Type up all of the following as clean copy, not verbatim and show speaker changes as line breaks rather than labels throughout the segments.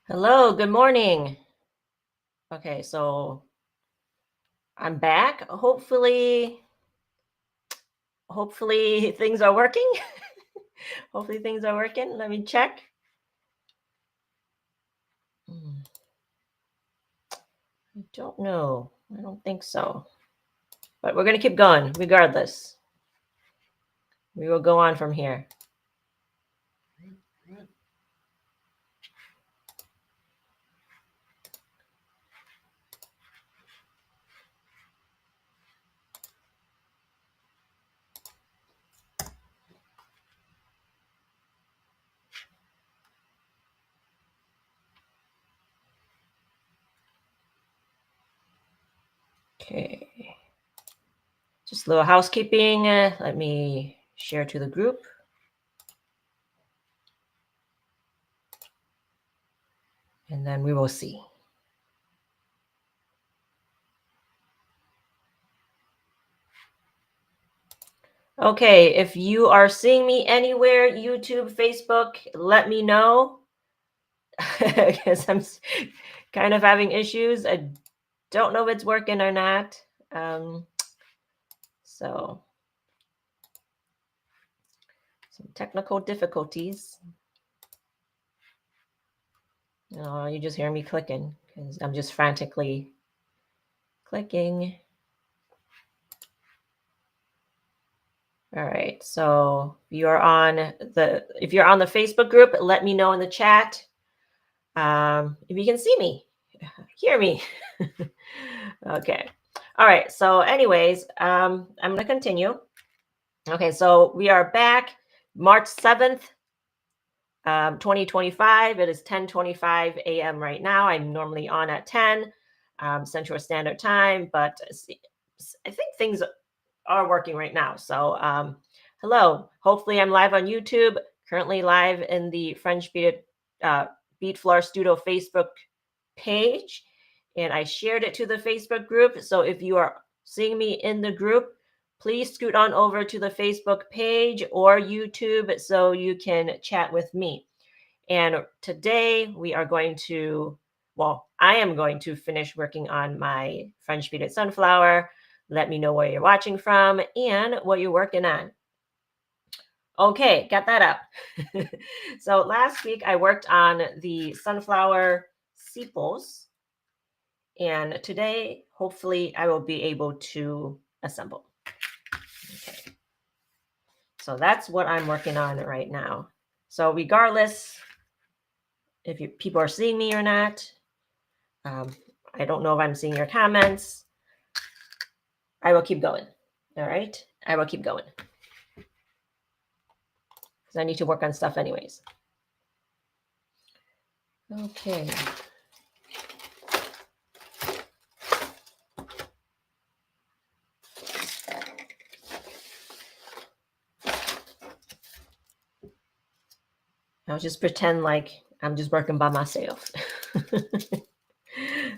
Hello, good morning. Okay, so I'm back. Hopefully things are working. Hopefully things are working. Let me check. I don't know. I don't think so. But we're going to keep going regardless. We will go on from here. Okay. Just a little housekeeping. Let me share to the group. And then we will see. Okay, if you are seeing me anywhere, YouTube, Facebook, let me know. Because I'm kind of having issues. I don't know if it's working or not. So some technical difficulties. Oh, you just hear me clicking because I'm just frantically clicking. All right. So if you're on the Facebook group, let me know in the chat if you can see me, hear me. Okay. All right. So, anyways, I'm going to continue. Okay. So we are back March 7th, 2025. It is 10:25 a.m. right now. I'm normally on at 10 Central Standard Time, but I think things are working right now. So, hello. Hopefully, I'm live on YouTube. Currently live in the French Bead Flora Studio Facebook page, and I shared it to the Facebook group. So, if you are seeing me in the group, please scoot on over to the Facebook page or YouTube so you can chat with me. And today we are going to, I am going to finish working on my French beaded sunflower. Let me know where you're watching from and what you're working on. Okay, got that up. So last week I worked on the sunflower sepals, and today hopefully I will be able to assemble. Okay. So that's what I'm working on right now. So regardless if people are seeing me or not, I don't know if I'm seeing your comments. I will keep going. All right. I will keep going because I need to work on stuff anyways. Okay. I'll just pretend like I'm just working by myself.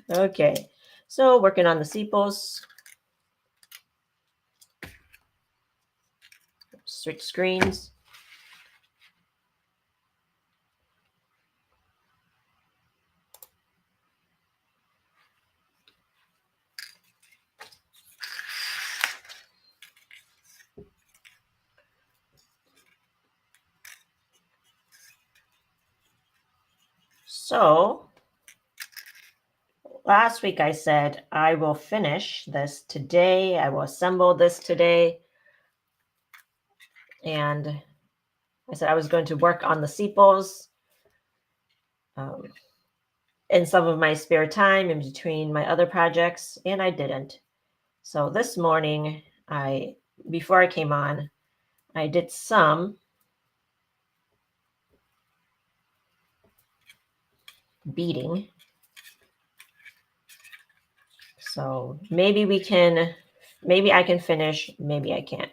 Okay. So working on the sepals. Switch screens. So last week I said I will finish this today. I will assemble this today. And I said I was going to work on the sepals in some of my spare time in between my other projects, and I didn't. So this morning, before I came on, I did some beading. So maybe I can finish, maybe I can't.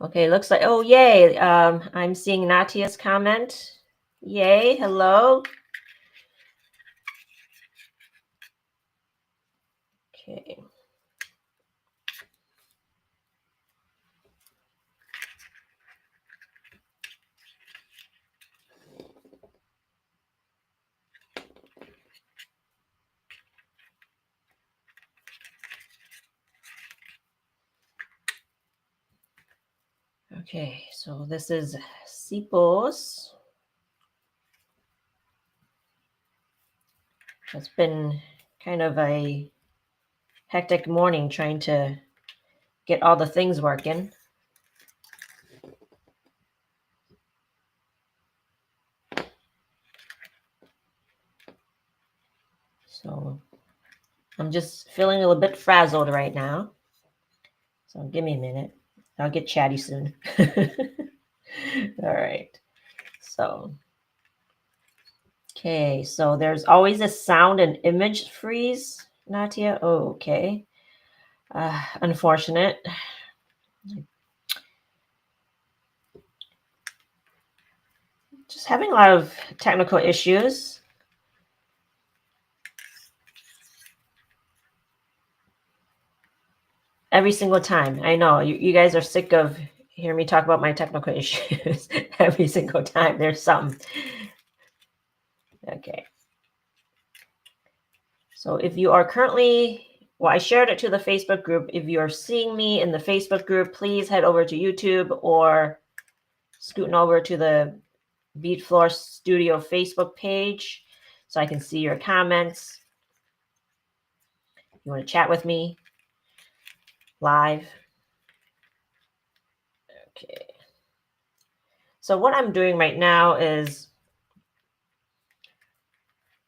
Okay, looks like, oh, yay. I'm seeing Natia's comment. Yay, hello. Okay. Okay, so this is sepals. It's been kind of a hectic morning trying to get all the things working. So I'm just feeling a little bit frazzled right now. So give me a minute. I'll get chatty soon. All right. So, okay. So there's always a sound and image freeze, Natia. Oh, okay. Unfortunate. Just having a lot of technical issues. Every single time. I know you guys are sick of hearing me talk about my technical issues every single time. There's some. Okay. So if you are currently, well, I shared it to the Facebook group. If you're seeing me in the Facebook group, please head over to YouTube or scooting over to the Bead Flora Studio Facebook page so I can see your comments. You want to chat with me live? Okay. So what I'm doing right now is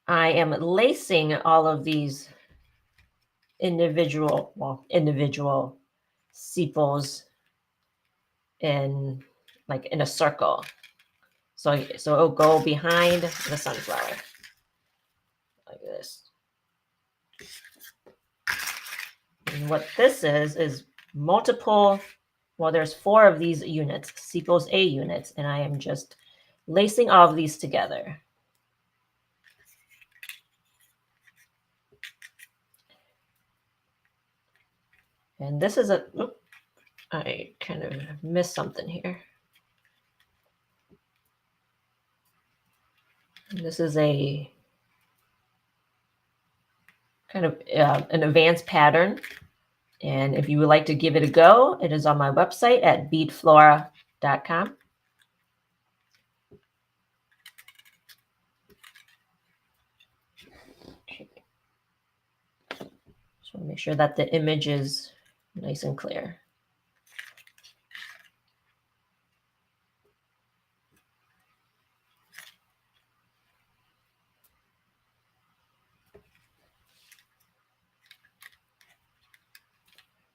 I am lacing all of these individual sepals in a circle. So it'll go behind the sunflower like this. And what this is multiple, well, there's 4 of these units, sepals A units, and I am just lacing all of these together. And this is I kind of missed something here. This is a kind of an advanced pattern. And if you would like to give it a go, it is on my website at beadflora.com. Okay. Just want to make sure that the image is nice and clear.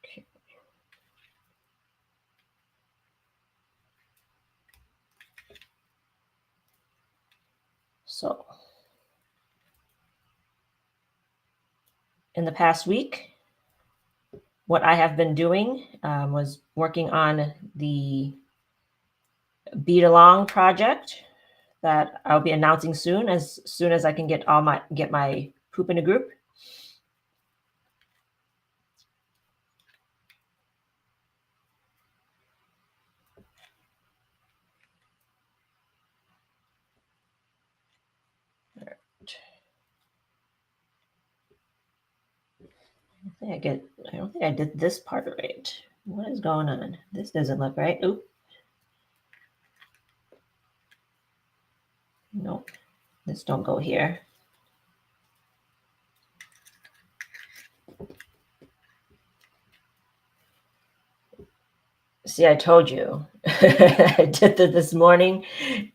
Okay. So in the past week, what I have been doing was working on the Bead Along project that I'll be announcing soon as I can get my poop in a group. I don't think I did this part right. What is going on? This doesn't look right. Oop. Nope. This don't go here. See, I told you. I did that this morning.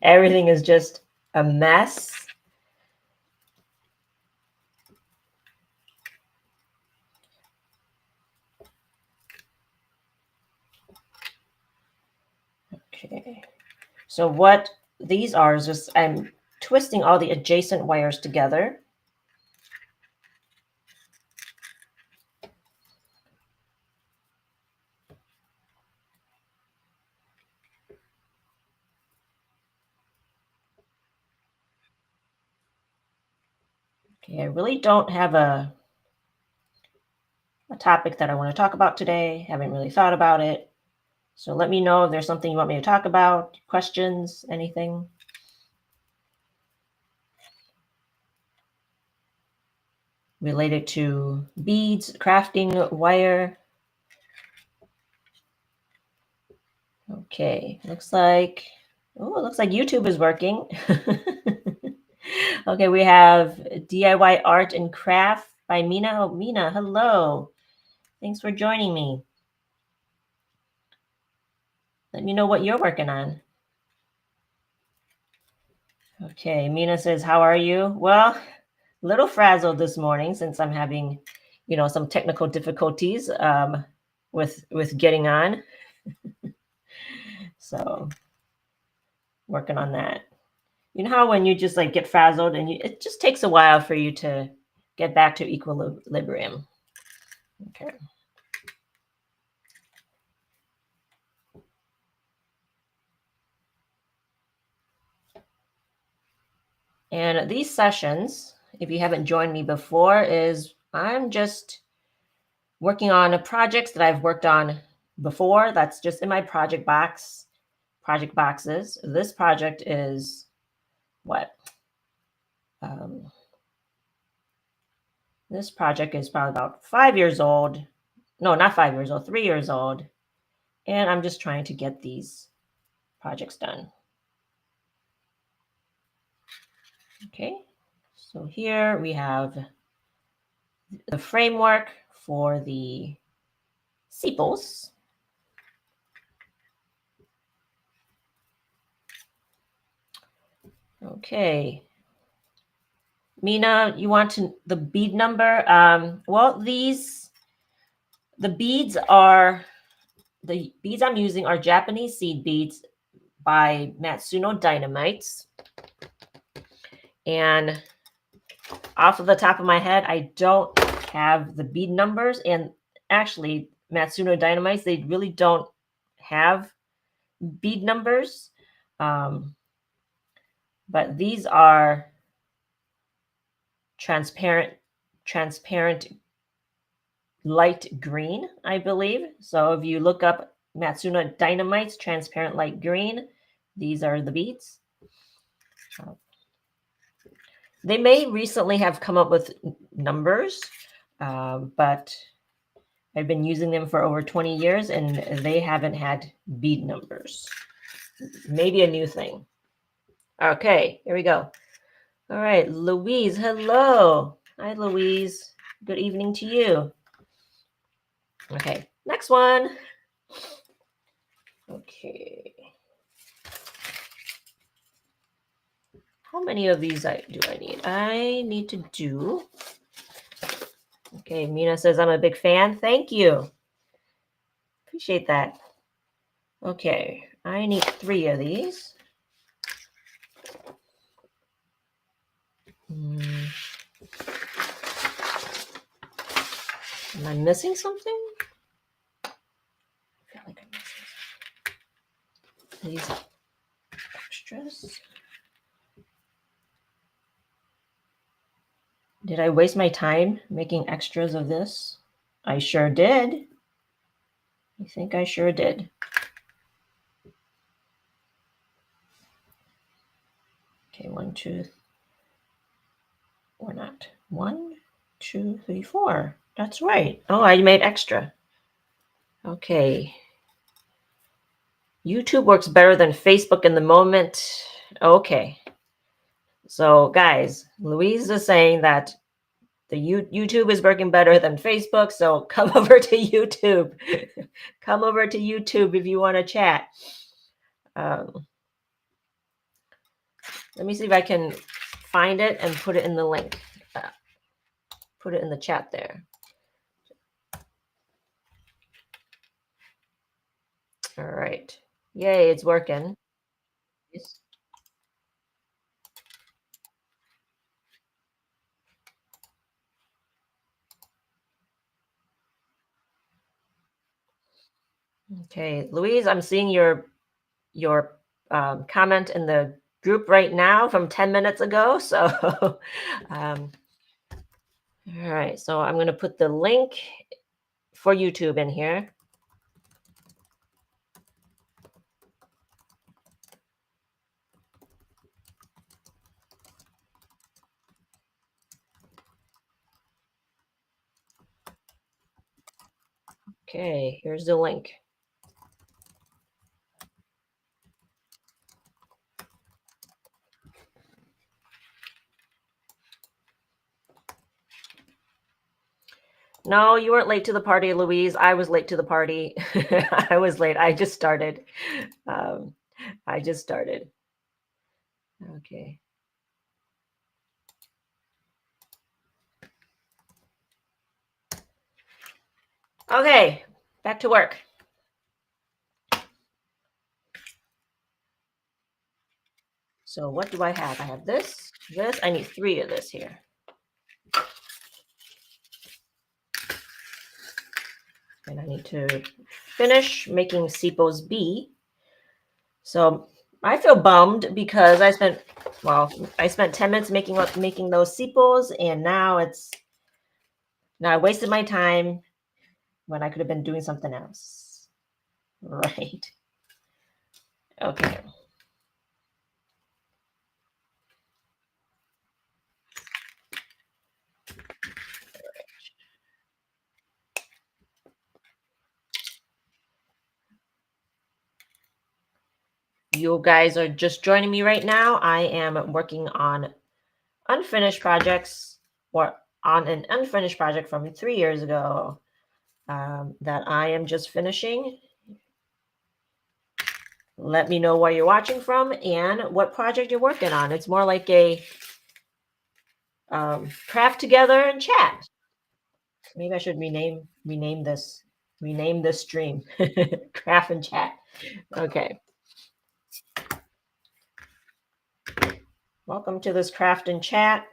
Everything is just a mess. Okay. So what these are is just I'm twisting all the adjacent wires together. Okay, I really don't have a topic that I want to talk about today. Haven't really thought about it. So let me know if there's something you want me to talk about, questions, anything. Related to beads, crafting, wire. Okay, looks like, oh, it looks like YouTube is working. Okay, we have DIY Art and Craft by Mina. Oh, Mina, hello. Thanks for joining me. Let me know what you're working on. Okay, Mina says, how are you? Well, a little frazzled this morning since I'm having, some technical difficulties with getting on. So working on that. You know how when you just like get frazzled and it just takes a while for you to get back to equilibrium. Okay. And these sessions, if you haven't joined me before, is I'm just working on projects that I've worked on before. That's just in my project boxes. This project is what? This project is probably about 5 years old. No, not 5 years old, 3 years old. And I'm just trying to get these projects done. Okay, so here we have the framework for the sepals. Okay. Mina, you want the bead number? Well, the beads I'm using are Japanese seed beads by Matsuno Dynamites. And off of the top of my head, I don't have the bead numbers. And actually, Matsuno Dynamites, they really don't have bead numbers. But these are transparent light green, I believe. So if you look up Matsuno Dynamites, transparent light green, these are the beads. They may recently have come up with numbers, but I've been using them for over 20 years and they haven't had bead numbers. Maybe a new thing. Okay, here we go. All right, Louise, hello. Hi, Louise. Good evening to you. Okay, next one. Okay. How many of these do I need? I need to do. Okay, Mina says I'm a big fan. Thank you. Appreciate that. Okay, I need 3 of these. Am I missing something? I feel like I'm missing something. These extras. Did I waste my time making extras of this? I sure did. I think I sure did. Okay, 1, 2, or not. 1, 2, 3, 4. That's right. Oh, I made extra. Okay. YouTube works better than Facebook in the moment. Okay. So, guys, Louise is saying that the YouTube is working better than Facebook. So come over to YouTube. Come over to YouTube if you want to chat. Let me see if I can find it and put it in the link. Put it in the chat there. All right. Yay, it's working. Okay, Louise, I'm seeing your comment in the group right now from 10 minutes ago. So, all right. So I'm going to put the link for YouTube in here. Okay, here's the link. No, you weren't late to the party, Louise. I was late to the party. I was late. I just started. Um, I just started. Okay. Okay, back to work. So what do I have? I have this, this. I need 3 of this here. And I need to finish making sepals B. So I feel bummed because I spent 10 minutes making those sepals, and now I wasted my time when I could have been doing something else. Right. Okay. You guys are just joining me right now. I am working on unfinished projects or on an unfinished project from 3 years ago that I am just finishing. Let me know where you're watching from and what project you're working on. It's more like a craft together and chat. Maybe I should rename this stream. Craft and chat. Okay. Welcome to this craft and chat.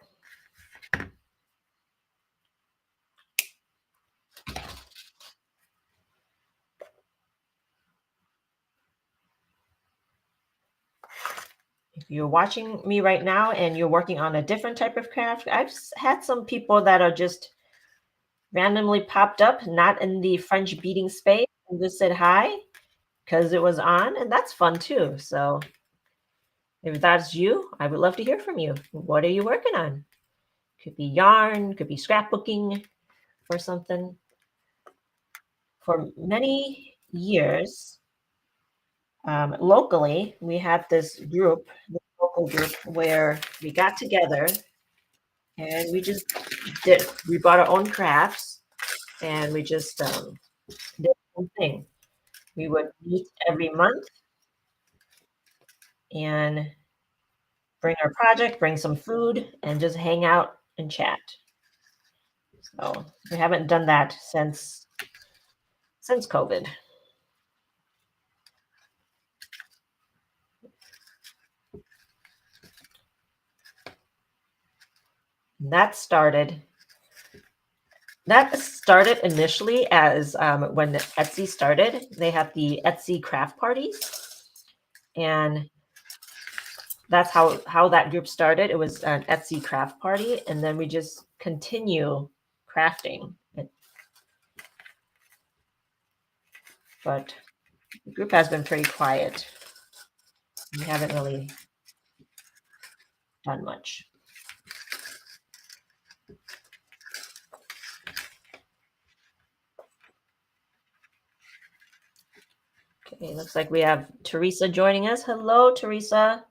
If you're watching me right now and you're working on a different type of craft, I've had some people that are just randomly popped up, not in the French beading space, and just said hi because it was on, and that's fun too. So if that's you, I would love to hear from you. What are you working on? Could be yarn, could be scrapbooking or something. For many years, locally, we had this local group where we got together and we bought our own crafts and we just did one thing. We would meet every month and bring our project, bring some food, and just hang out and chat. So we haven't done that since COVID. That started that started initially as when Etsy started. They had the Etsy craft parties, and that's how that group started. It was an Etsy craft party, and then we just continue crafting. But the group has been pretty quiet. We haven't really done much. Okay, looks like we have Teresa joining us. Hello, Teresa.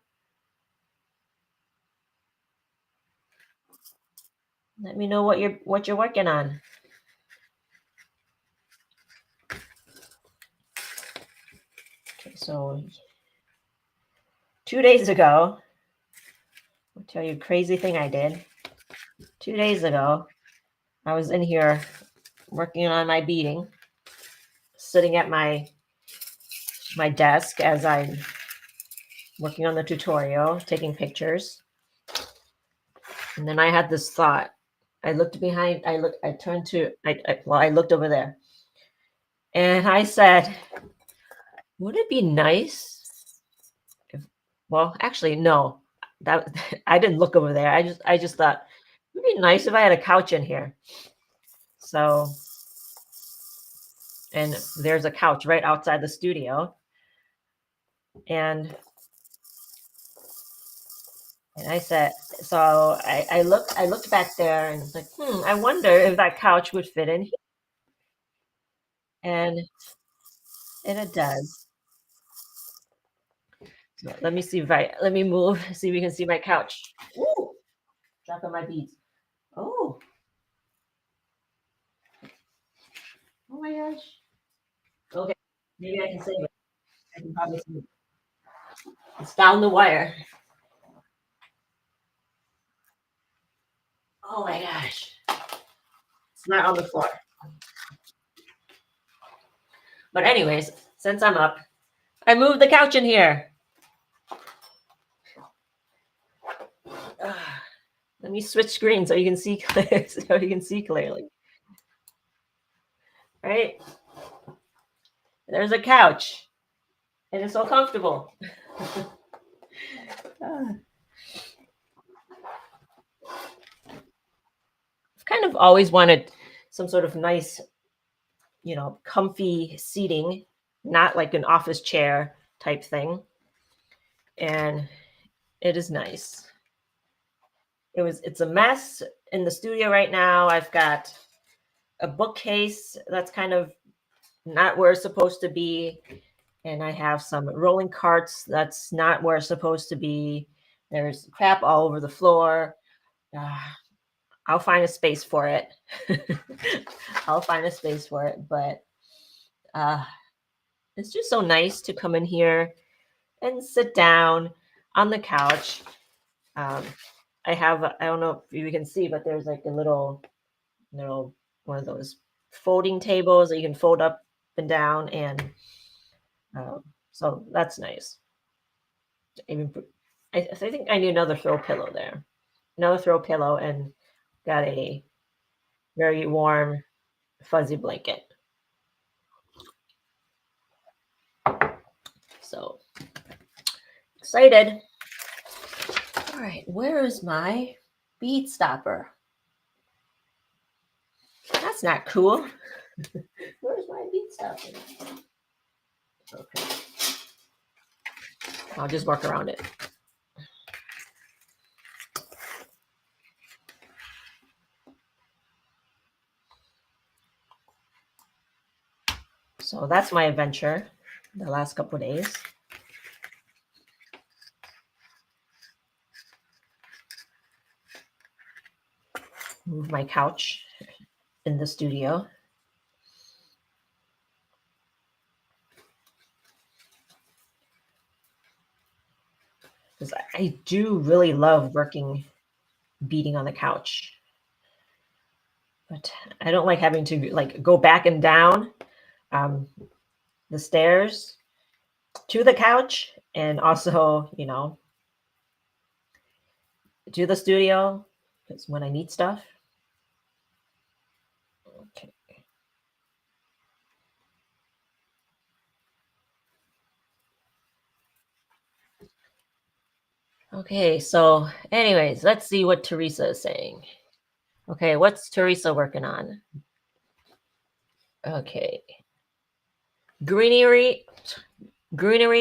Let me know what you're working on. Okay, so 2 days ago, I'll tell you a crazy thing I did. 2 days ago, I was in here working on my beading, sitting at my desk as I'm working on the tutorial, taking pictures. And then I had this thought. I looked behind, I turned to, I looked over there and I said, would it be nice if, well, actually, no, that I didn't look over there. I just thought it would be nice if I had a couch in here. So, and there's a couch right outside the studio. And I said, so I looked back there and it's like, I wonder if that couch would fit in here. And it does. So let me move, see if we can see my couch. Ooh, dropping my beads. Oh, Oh my gosh. Okay, maybe I can save it. I can probably save it. It's down the wire. Oh my gosh. It's not on the floor. But anyways, since I'm up, I moved the couch in here. Ah, let me switch screens so you can see clear, so you can see clearly. Right? There's a couch. And it's so comfortable. Ah. I've kind of always wanted some sort of nice, comfy seating, not like an office chair type thing. And it is nice. It's a mess in the studio right now. I've got a bookcase that's kind of not where it's supposed to be. And I have some rolling carts that's not where it's supposed to be. There's crap all over the floor. Ah, I'll find a space for it. I'll find a space for it. But uh, it's just so nice to come in here and sit down on the couch. Um, I don't know if you can see, but there's like a little one of those folding tables that you can fold up and down. And so that's nice. Even I think I need another throw pillow there. Another throw pillow and got a very warm, fuzzy blanket. So excited. All right, where is my bead stopper? That's not cool. Where's my bead stopper? Okay. I'll just work around it. So that's my adventure the last couple of days. Move my couch in the studio. Because I do really love working beading on the couch. But I don't like having to like go back and down the stairs to the couch and also, to the studio because when I need stuff. Okay. Okay, so anyways, let's see what Teresa is saying. Okay, what's Teresa working on? Okay. Greenery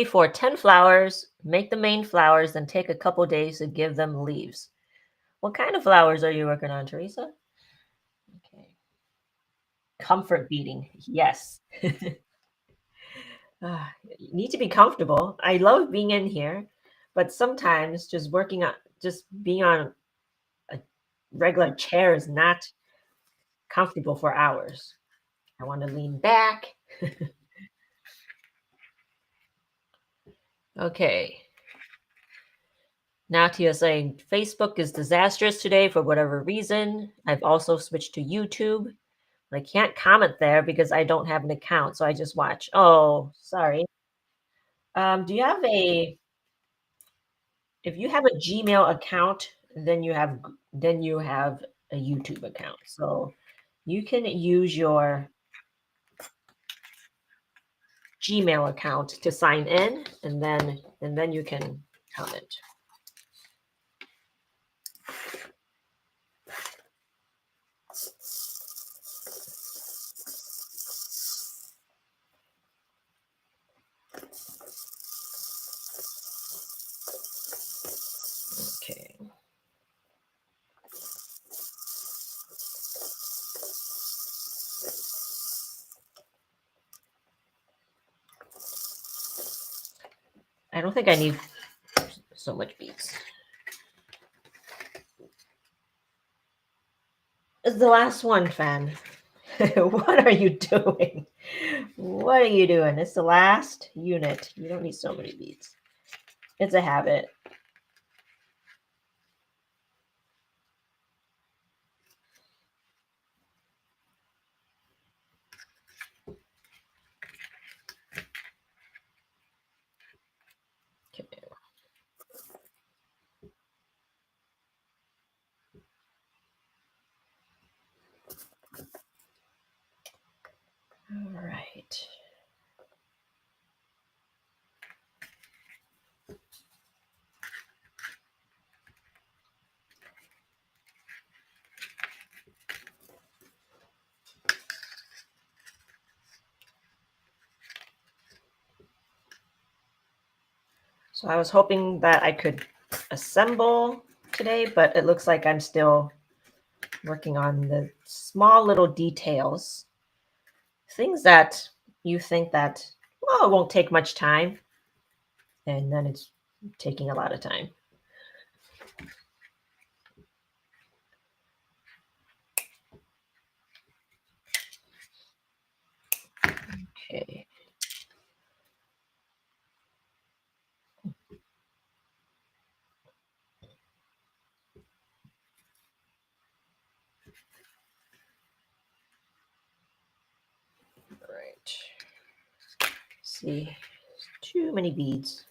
for 10 flowers. Make the main flowers, then take a couple days to give them leaves. What kind of flowers are you working on, Teresa? Okay. Comfort beading. Yes. You need to be comfortable. I love being in here, but sometimes just being on a regular chair is not comfortable for hours. I want to lean back. Okay. Natia saying Facebook is disastrous today for whatever reason. I've also switched to YouTube. I can't comment there because I don't have an account, so I just watch. Oh, sorry. Do you have if you have a Gmail account, then you have a YouTube account. So you can use your Gmail account to sign in, and then you can comment. Okay. I don't think I need so much beads. It's the last one, Fan. What are you doing? What are you doing? It's the last unit. You don't need so many beads. It's a habit. Okay. All right. So I was hoping that I could assemble today, but it looks like I'm still working on the small little details, things that you think that, well, it won't take much time, and then it's taking a lot of time. Okay. All right. See, too many beads.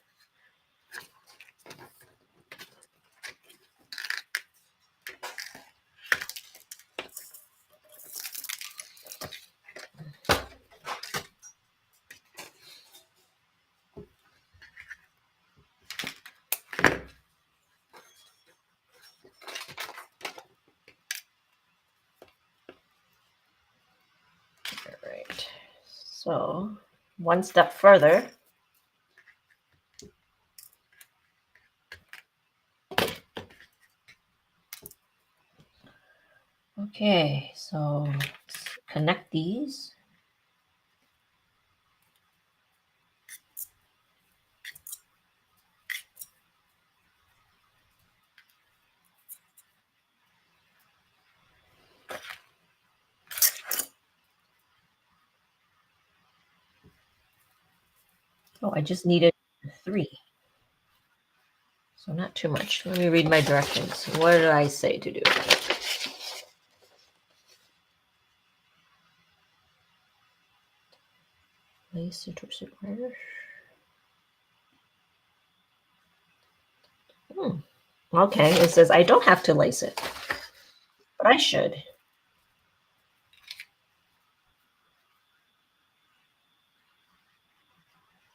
All right. So one step further. Okay, so let's connect these. Oh, I just needed 3. So not too much. Let me read my directions. What did I say to do? Lace it or square. Okay, it says I don't have to lace it, but I should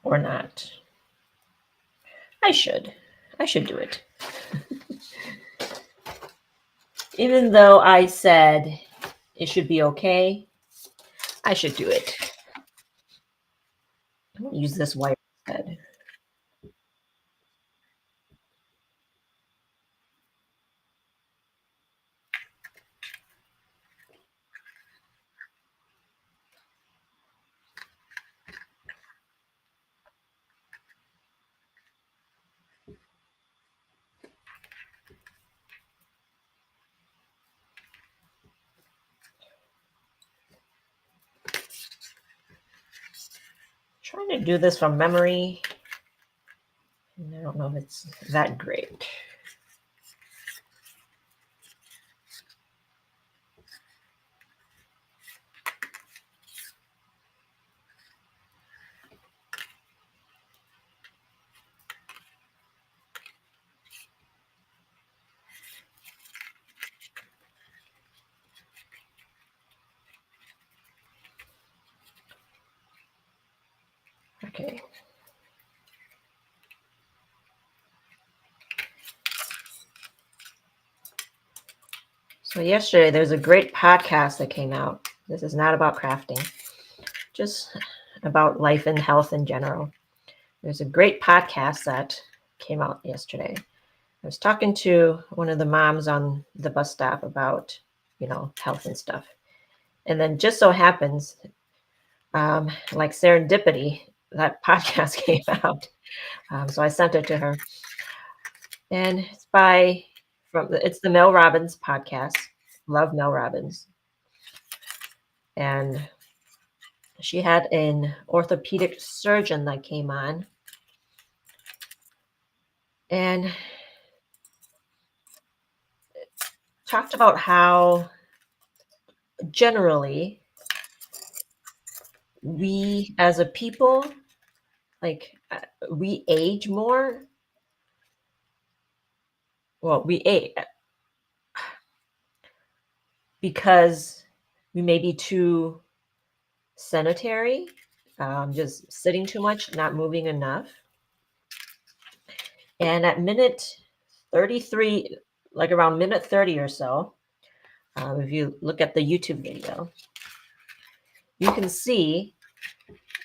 or not. I should. I should do it. Even though I said it should be okay, I should do it. I'm gonna use this wire instead. Trying to do this from memory. And I don't know if it's that great. Okay. So yesterday there's a great podcast that came out. This is not about crafting, just about life and health in general. There's a great podcast that came out yesterday. I was talking to one of the moms on the bus stop about, health and stuff. And then just so happens, like serendipity, that podcast came out. So I sent it to her. And it's the Mel Robbins podcast. Love Mel Robbins. and she had an orthopedic surgeon that came on and talked about how generally we as a people, like we age more. Well, we age because we may be too sedentary, just sitting too much, not moving enough. And at minute 33, like around minute 30 or so, if you look at the YouTube video, you can see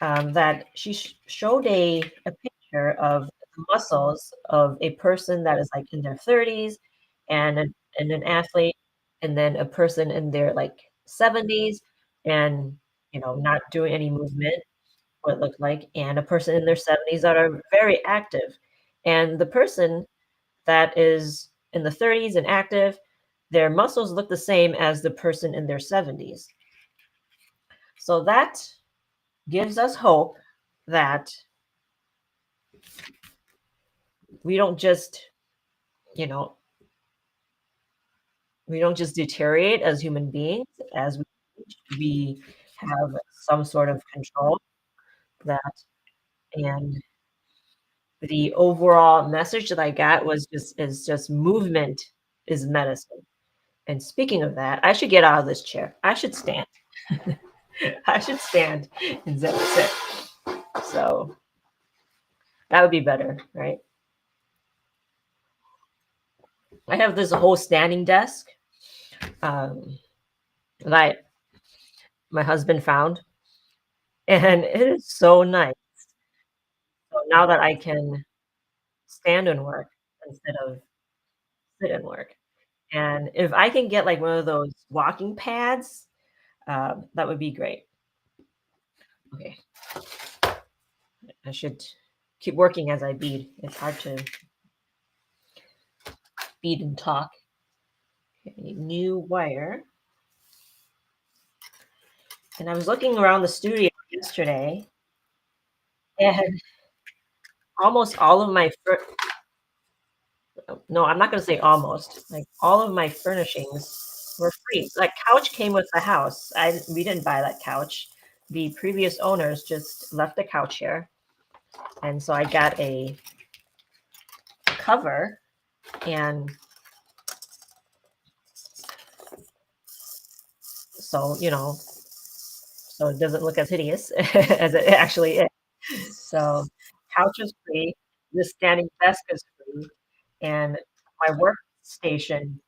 that she showed a picture of the muscles of a person that is like in their 30s and an athlete, and then a person in their like 70s and not doing any movement, what it looked like, and a person in their 70s that are very active. And the person that is in the 30s and active, their muscles look the same as the person in their 70s. So that gives us hope that we don't just, you know, we don't just deteriorate as human beings as we age. We have some sort of control that, and the overall message that I got was just movement is medicine. And speaking of that, I should get out of this chair. I should stand. I should stand and sit. So that would be better, right? I have this whole standing desk um, that my husband found, and it is so nice. So now that I can stand and work instead of sit and work, and if I can get like one of those walking pads, that would be great. Okay, I should keep working as I bead. It's hard to bead and talk. Okay, new wire. And I was looking around the studio yesterday, and almost all of my no, I'm not gonna say almost, like, all of my furnishings were free. That couch came with the house. We didn't buy that couch. The previous owners just left the couch here, and so I got a cover, and so, so it doesn't look as hideous as it actually is. So, couch is free, the standing desk is free, and my workstation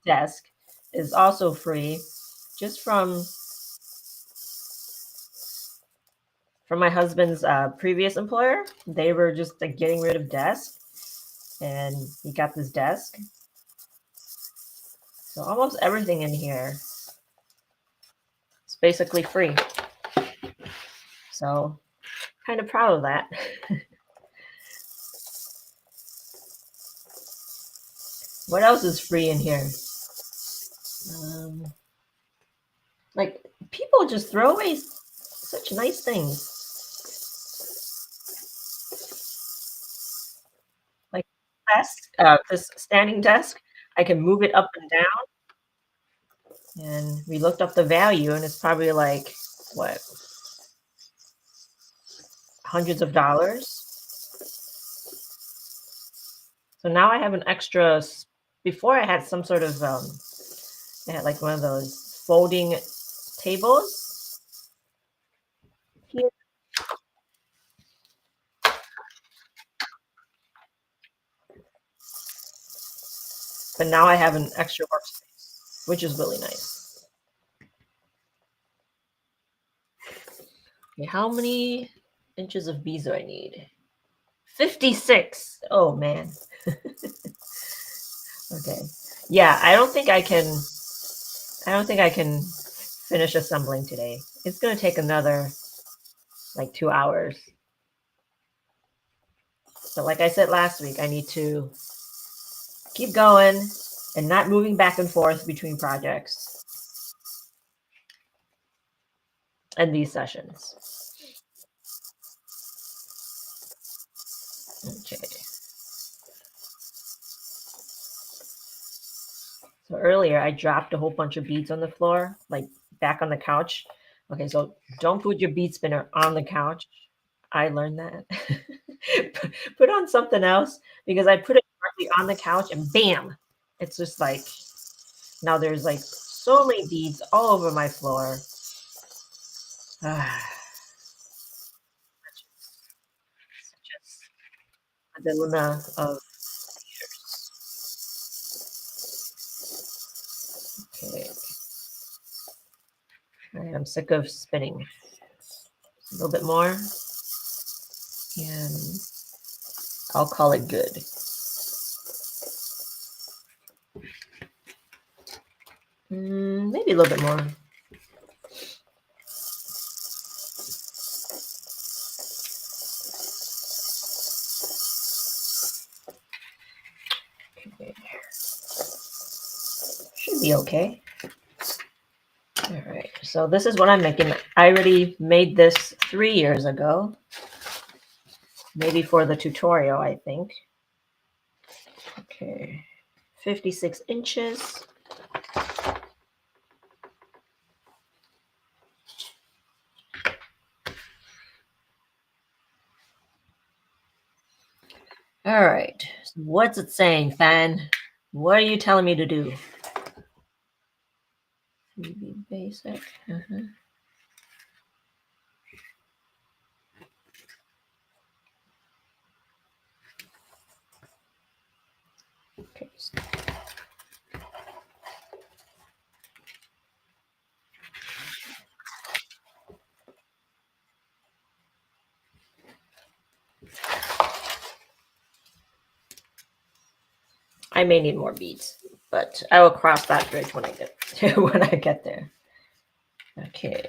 desk is also free just from my husband's previous employer. They were just like getting rid of desks, and he got this desk. So almost everything in here is basically free. So kind of proud of that. What else is free in here? Like people just throw away such nice things. Like this standing desk, I can move it up and down. And we looked up the value, and it's probably like what, hundreds of dollars. So now I have an extra. Before I had some sort of I had like one of those folding tables here, but now I have an extra workspace, which is really nice. Okay, how many inches of beads do I need? 56. Oh man. Okay. Yeah, I don't think I can finish assembling today. It's going to take another like 2 hours. So like I said last week, I need to keep going and not moving back and forth between projects. in these sessions. Okay. So earlier I dropped a whole bunch of beads on the floor, like back on the couch. Okay, so don't put your bead spinner on the couch. I learned that. Put on something else because I put it directly on the couch and bam, it's just like now there's like so many beads all over my floor. Just a dilemma of okay. All right, I'm sick of spinning. A little bit more, and I'll call it good. Maybe a little bit more. Okay. Should be okay. All right, so this is what I'm making. I already made this 3 years ago, maybe for the tutorial, I think. Okay, 56 inches. All right, so what's it saying, Fan? What are you telling me to do? Basic. Okay. I may need more beads, but I will cross that bridge when I get there. Okay.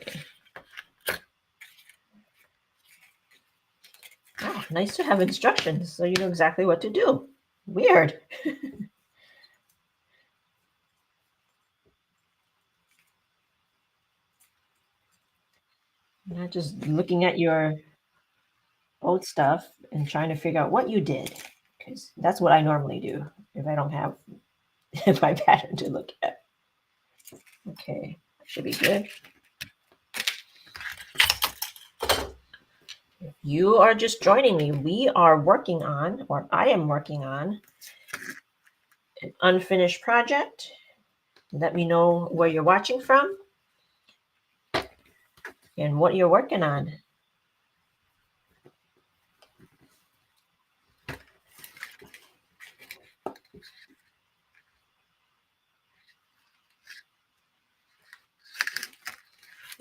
Oh, nice to have instructions so you know exactly what to do. Weird. Not just looking at your old stuff and trying to figure out what you did, because that's what I normally do if I don't have my pattern to look at. Okay, should be good. If you are just joining me, we are working on, or I am working on, an unfinished project. Let me know where you're watching from and what you're working on.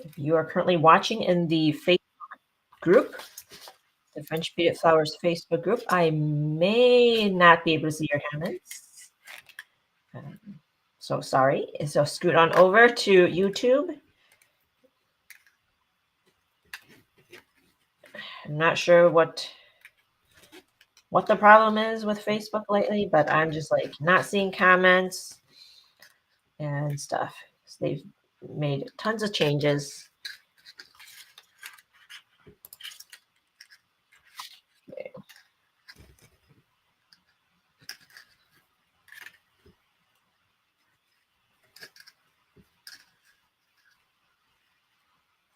If you are currently watching in the Facebook group, the French Beaded Flowers Facebook group, I may not be able to see your comments. So sorry. So scoot on over to YouTube. I'm not sure what the problem is with Facebook lately, but I'm just like not seeing comments and stuff. So they've made tons of changes.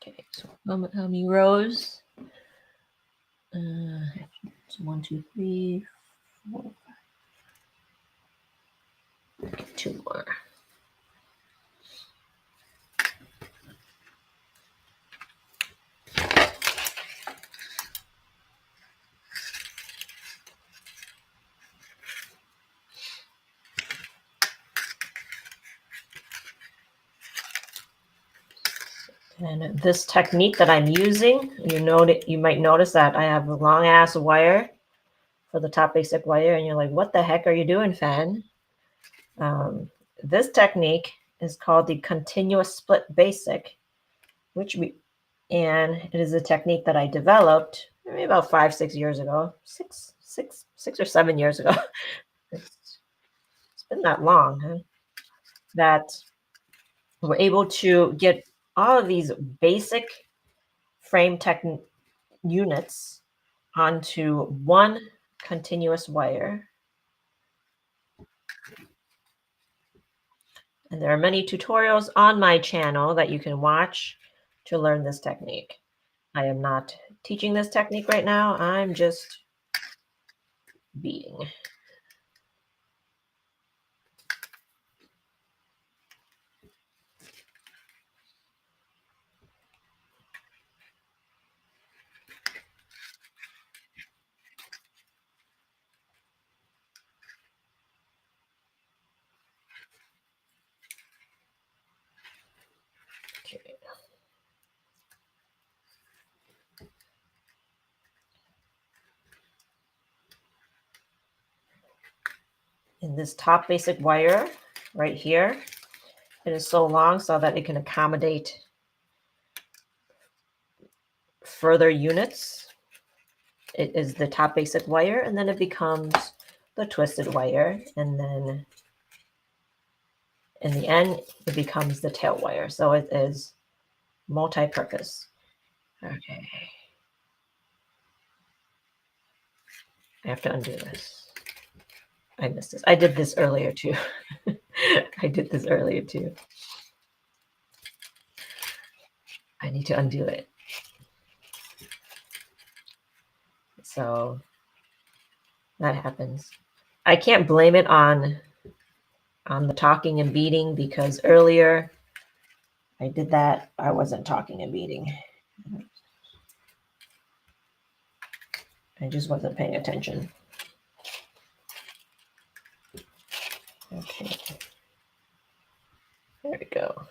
Okay, so how many rows? 1, 2, 3, 4, 5. Okay, 2 more. And this technique that I'm using, you might notice that I have a long ass wire for the top basic wire, and you're like, what the heck are you doing, Fan? This technique is called the continuous split basic, and it is a technique that I developed maybe about 5-6 years ago, 6 or 7 years ago. It's been that long, huh? That we're able to get all of these basic frame units onto one continuous wire. And there are many tutorials on my channel that you can watch to learn this technique. I am not teaching this technique right now. I'm just beading. Okay. In this top basic wire right here, it is so long so that it can accommodate further units. It is the top basic wire, and then it becomes the twisted wire, and then in the end, it becomes the tail wire. So it is multi-purpose. Okay, I have to undo this. I missed this. I did this earlier too. I did this earlier too. I need to undo it. So that happens. I can't blame it on the talking and beading, because earlier I did that. I wasn't talking and beading. I just wasn't paying attention. Okay. There we go.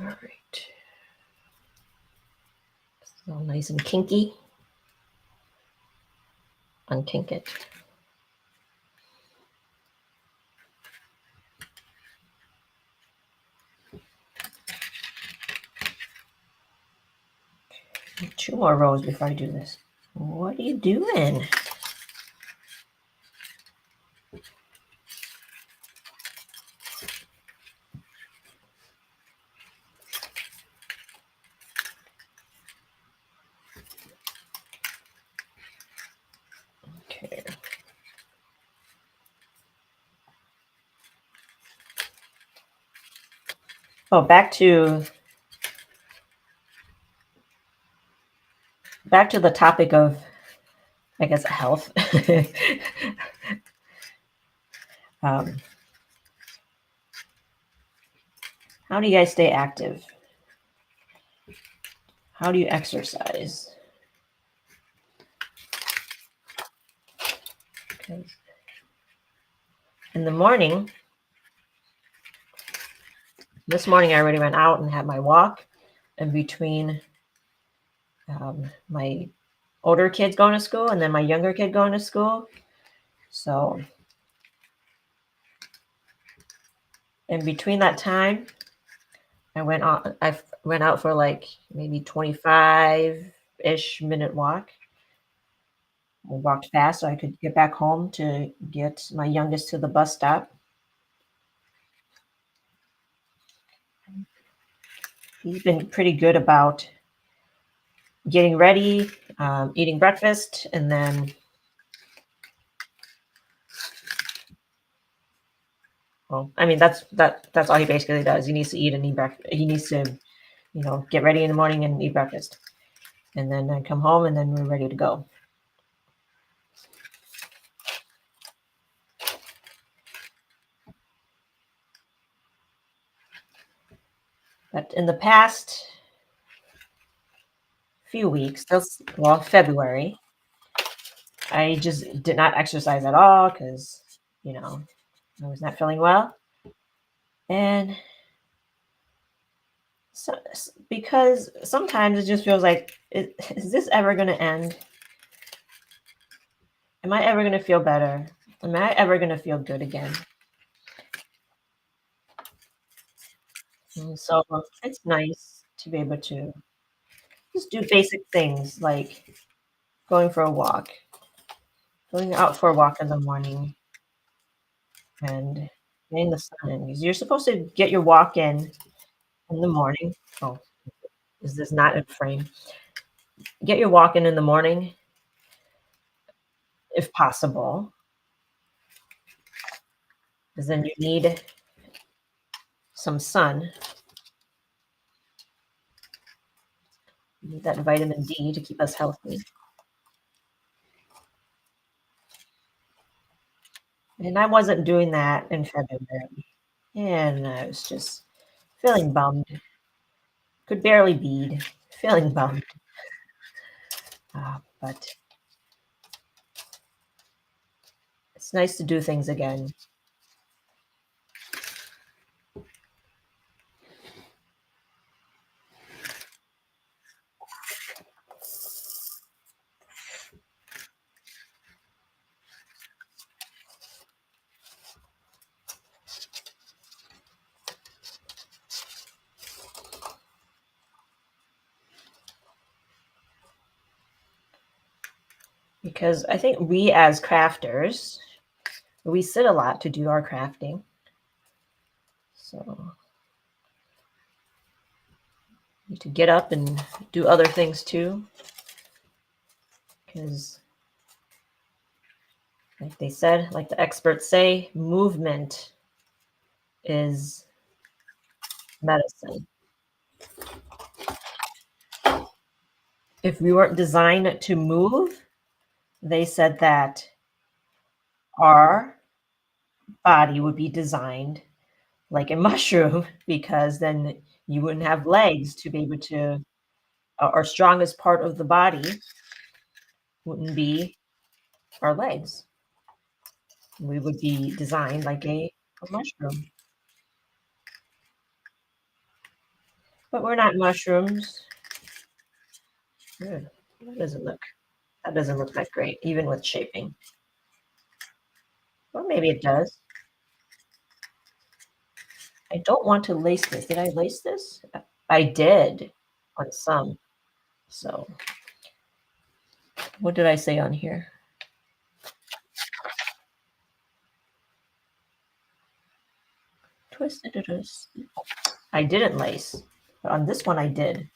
All right. So nice and kinky. Unkink it. Two more rows before I do this. What are you doing? Okay. Oh, back to the topic of, I guess, health. um, how do you guys stay active? How do you exercise? Okay. In the morning, this morning I already went out and had my walk, in between my older kids going to school and then my younger kid going to school. So in between that time, I went out for like maybe 25-ish minute walk. I walked fast so I could get back home to get my youngest to the bus stop. He's been pretty good about getting ready, eating breakfast, and then, well, I mean, that's all he basically does. He needs to eat and eat breakfast. He needs to, get ready in the morning and eat breakfast, and then I come home and then we're ready to go. But in the past few weeks, February, I just did not exercise at all because, I was not feeling well. And so, because sometimes it just feels like, is this ever going to end? Am I ever gonna feel better? Am I ever gonna feel good again? And so it's nice to be able to just do basic things like going for a walk, going out for a walk in the morning, and getting the sun in. 'Cause you're supposed to get your walk in the morning. Oh, is this not in frame? Get your walk in the morning if possible, because then you need some sun. You need that vitamin D to keep us healthy. And I wasn't doing that in February. And I was just feeling bummed. Could barely bead. Feeling bummed. But it's nice to do things again. Because I think we as crafters, we sit a lot to do our crafting. So need to get up and do other things too. Because like they said, like the experts say, movement is medicine. If we weren't designed to move, they said that our body would be designed like a mushroom because then you wouldn't have legs to be able to, our strongest part of the body wouldn't be our legs. We would be designed like a mushroom. But we're not mushrooms. Good. That doesn't look that great, even with shaping. Or maybe it does. I don't want to lace this. Did I lace this? I did on some. So what did I say on here? Twisted it is. I didn't lace, but on this one I did.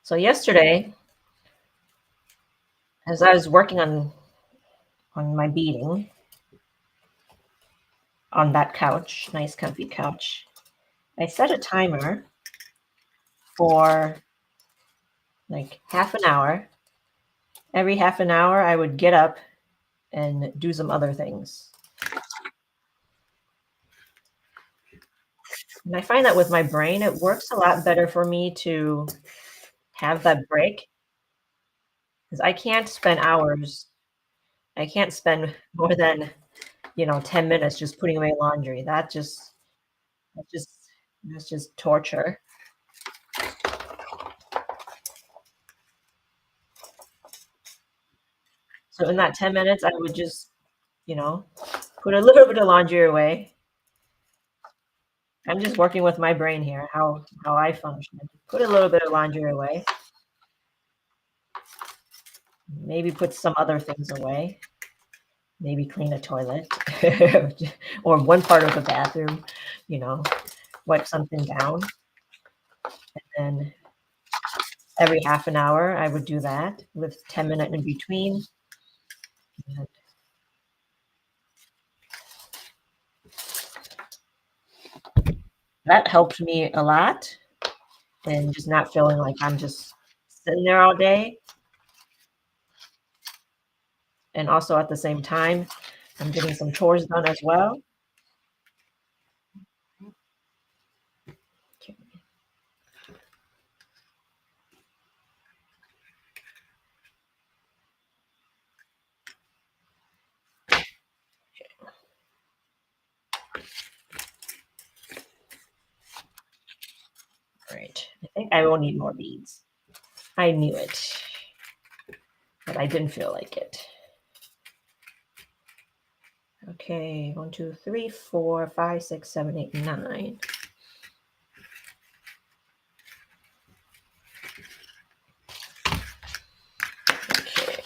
So yesterday, as I was working on my beading on that couch, nice comfy couch, I set a timer for like half an hour. Every half an hour, I would get up and do some other things. And I find that with my brain, it works a lot better for me to have that break because I can't spend more than, 10 minutes just putting away laundry. That's just, that's just torture. So in that 10 minutes, I would just, you know, put a little bit of laundry away. I'm just working with my brain here, how I function. Put a little bit of laundry away. Maybe put some other things away. Maybe clean a toilet or one part of the bathroom, you know, wipe something down. And every half an hour, I would do that with 10 minutes in between. And that helped me a lot and just not feeling like I'm just sitting there all day. And also at the same time, I'm getting some chores done as well. think I will need more beads. I knew it, but I didn't feel like it. Okay, 1, 2, 3, 4, 5, 6, 7, 8, 9. Okay.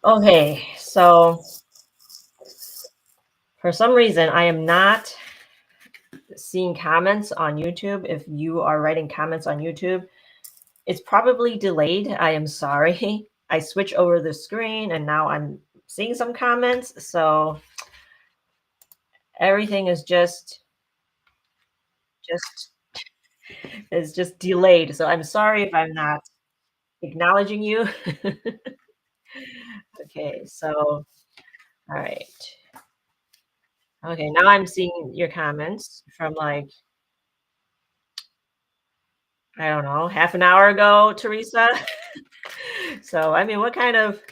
Okay, so for some reason, I am not seeing comments on YouTube. If you are writing comments on YouTube, it's probably delayed. I am sorry. I switch over the screen and now I'm seeing some comments. So everything just is just delayed. So I'm sorry if I'm not acknowledging you. Okay, so all right. Okay, now I'm seeing your comments from like, I don't know, half an hour ago, Teresa. So I mean, what kind of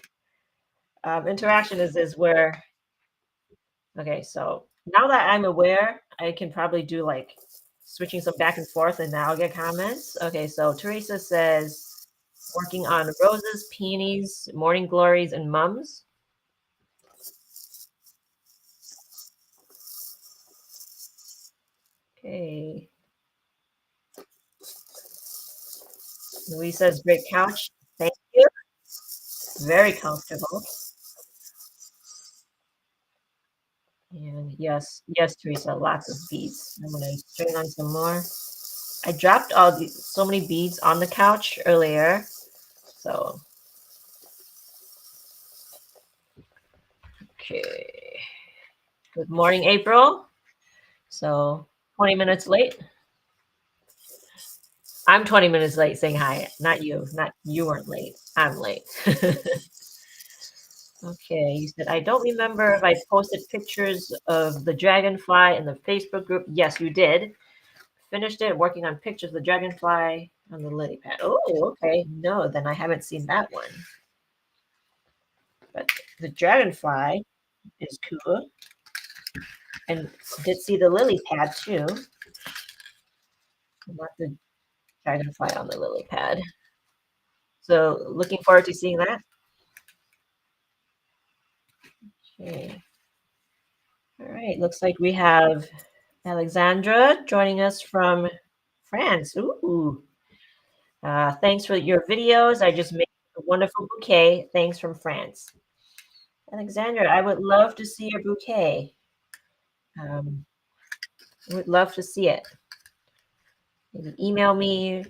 interaction is this where, okay, so now that I'm aware, I can probably do like switching some back and forth and now I'll get comments. Okay, so Teresa says working on roses, peonies, morning glories, and mums. Okay. Louise says great couch. Thank you. Very comfortable. And yes, Teresa, lots of beads. I'm gonna string on some more. I dropped so many beads on the couch earlier. So okay. Good morning, April. So 20 minutes late. I'm 20 minutes late saying hi. Not you. Not you weren't late. I'm late. Okay, you said I don't remember if I posted pictures of the dragonfly in the Facebook group. Yes, you did. Finished it working on pictures of the dragonfly on the lily pad. Oh, okay. No, then I haven't seen that one. But the dragonfly is cool. And did see the lily pad too. Not the dragonfly on the lily pad. So looking forward to seeing that. Okay. All right. Looks like we have Alexandra joining us from France. Ooh. Thanks for your videos. I just made a wonderful bouquet. Thanks from France. Alexandra, I would love to see your bouquet. I would love to see it. Maybe email me.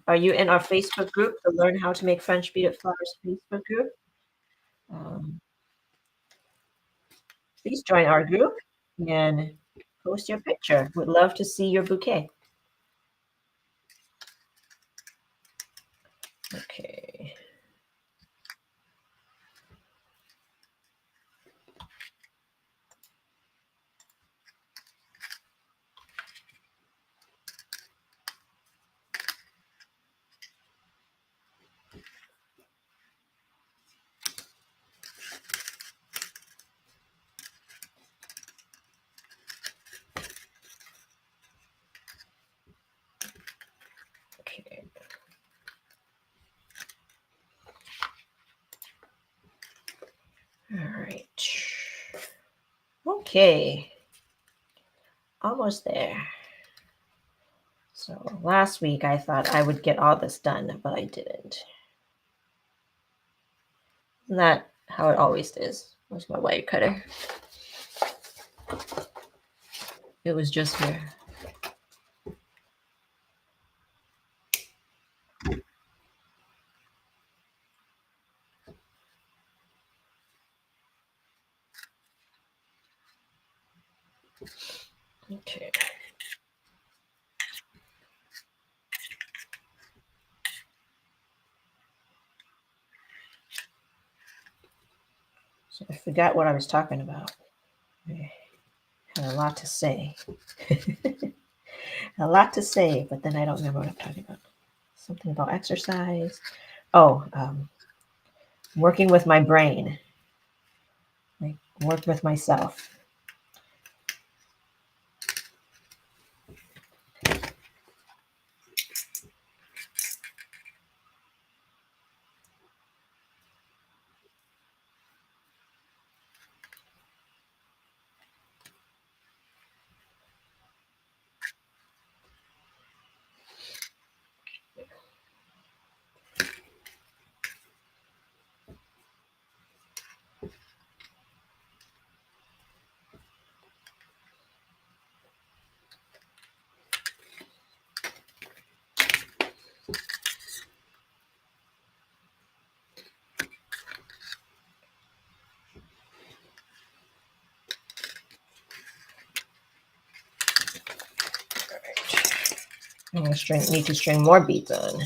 Are you in our Facebook group to learn how to make French beaded flowers Facebook group? Um, please join our group and post your picture. Would love to see your bouquet. Okay. Okay. All right. Okay. Almost there. So last week I thought I would get all this done, but I didn't. Isn't that how it always is? Where's my wire cutter? It was just here. Okay. So I forgot what I was talking about. Okay. a lot to say. A lot to say, but then I don't remember what I'm talking about. Something about exercise. Oh, working with my brain. Like work with myself. I'm gonna need to string more beads on.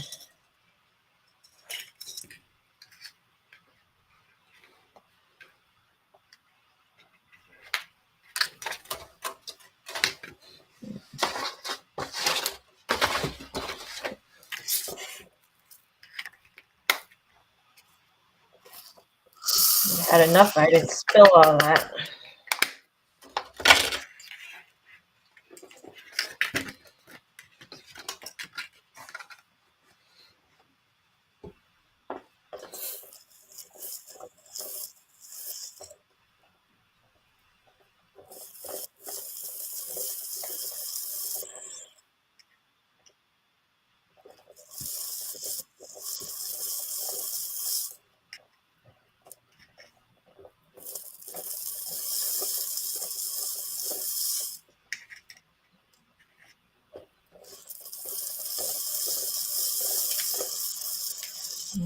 I had enough. I didn't spill all that.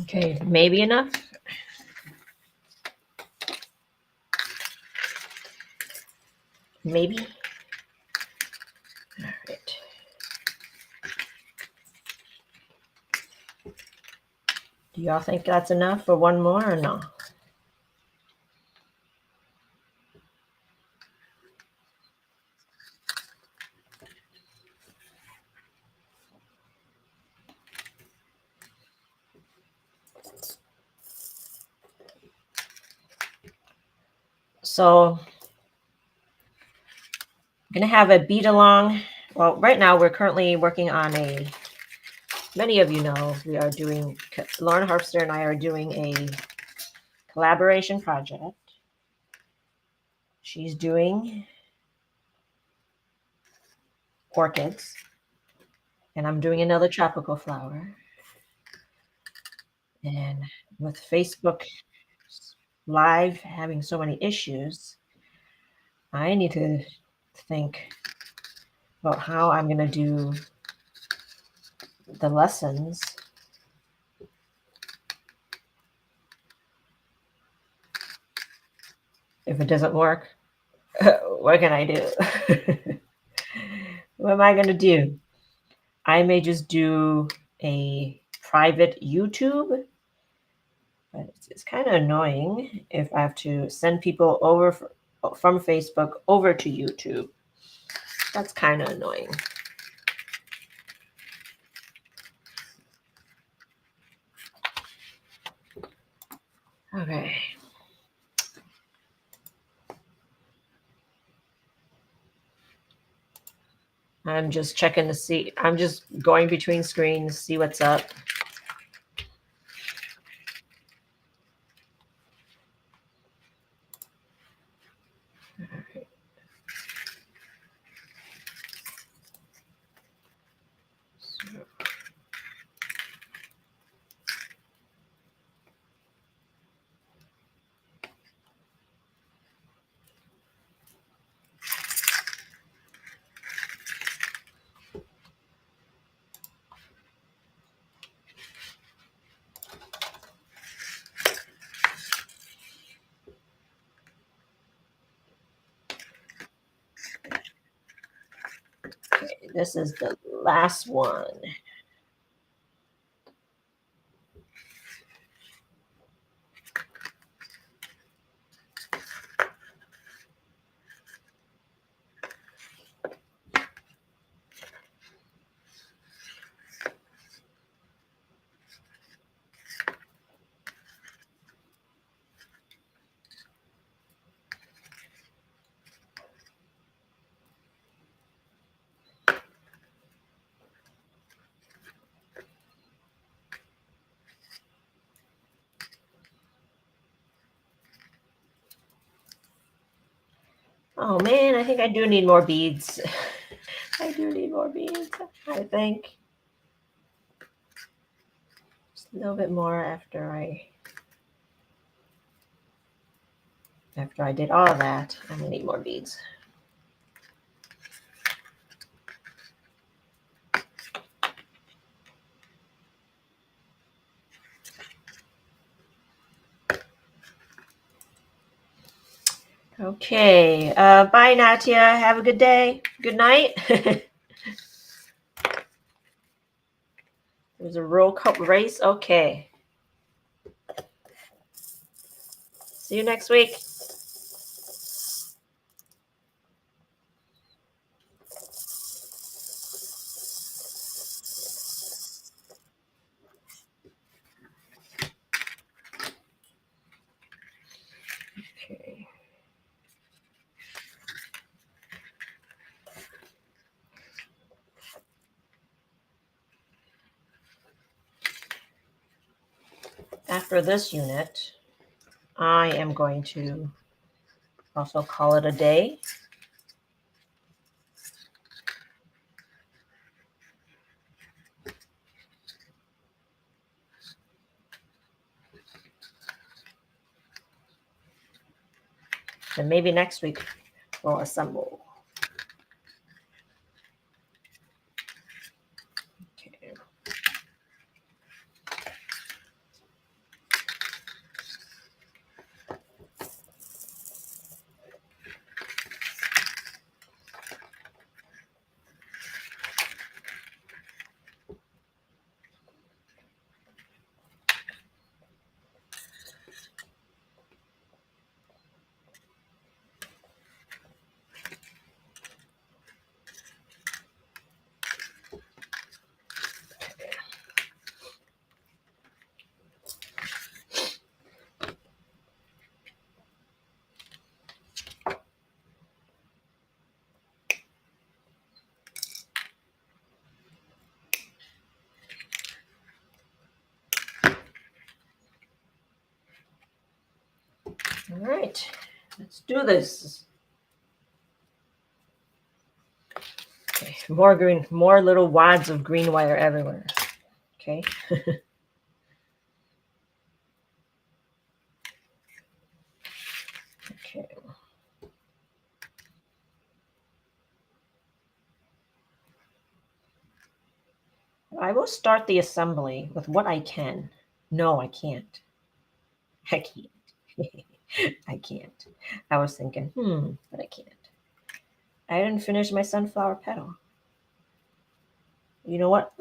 Okay, maybe enough. Maybe. All right. Do y'all think that's enough for one more or no? So I'm gonna have a bead along. Well, right now we're currently working on many of you know, we are doing, Lauren Harpster and I are doing a collaboration project. She's doing orchids, and I'm doing another tropical flower. And with Facebook Live having so many issues, I need to think about how I'm going to do the lessons. If it doesn't work, what can I do? What am I going to do? I may just do a private YouTube, but it's kind of annoying if I have to send people over from Facebook over to YouTube. That's kind of annoying. Okay. I'm just checking to see. I'm just going between screens, see what's up. All right. So, okay, this is the last one. Oh man, I think I do need more beads. I do need more beads, I think. Just a little bit more after I did all of that. I'm gonna need more beads. Okay. Bye, Natia. Have a good day. Good night. There's a World Cup race. Okay. See you next week. Okay. After this unit, I am going to also call it a day. And maybe next week we'll assemble. Okay. All right, let's do this. Okay, more green, more little wads of green wire everywhere. Okay. Okay. I will start the assembly with what I can. No, I can't. I can't. I can't. I was thinking, but I can't. I didn't finish my sunflower petal. You know what?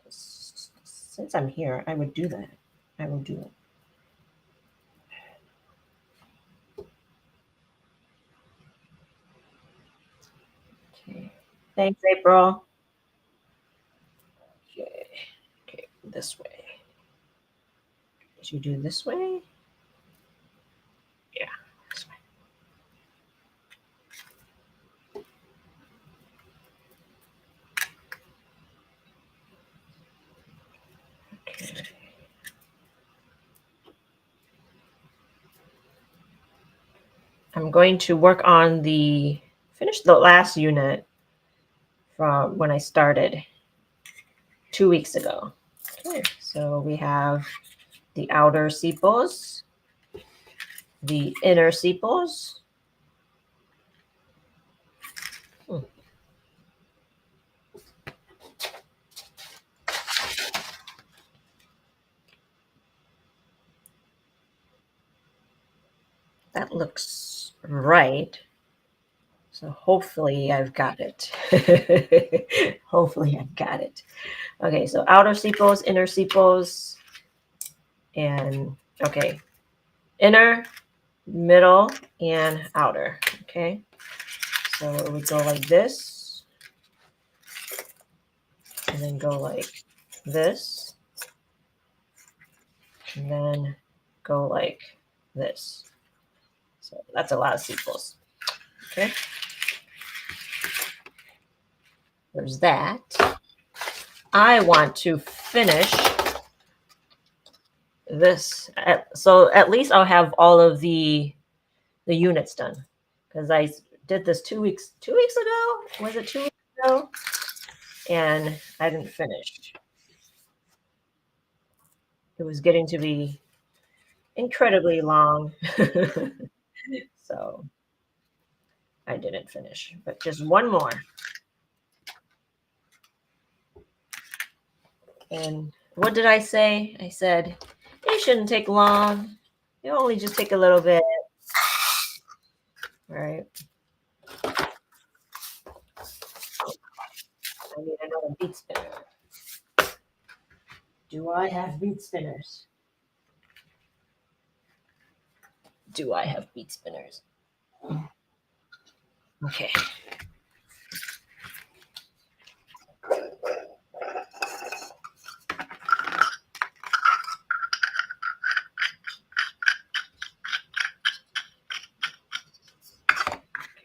Since I'm here, I would do that. I will do it. Okay. Thanks, April. Okay. Okay, this way. Did you do this way? Yeah, this way. Okay. I'm going to work on finish the last unit from when I started 2 weeks ago. Okay, so we have the outer sepals, the inner sepals. That looks right. So hopefully I've got it. Hopefully I've got it. Okay, so outer sepals, inner sepals, and okay, inner, middle, and outer. Okay, so we go like this, and then go like this, and then go like this. So that's a lot of sepals. Okay, there's that. I want to finish this. So at least I'll have all of the units done, because I did this 2 weeks ago. Was it 2 weeks ago? And I didn't finish. It was getting to be incredibly long. So I didn't finish, but just one more. And what did I say? I said, it shouldn't take long. It only just take a little bit. Right. I need another bead spinner. Do I have bead spinners? Do I have bead spinners? Okay.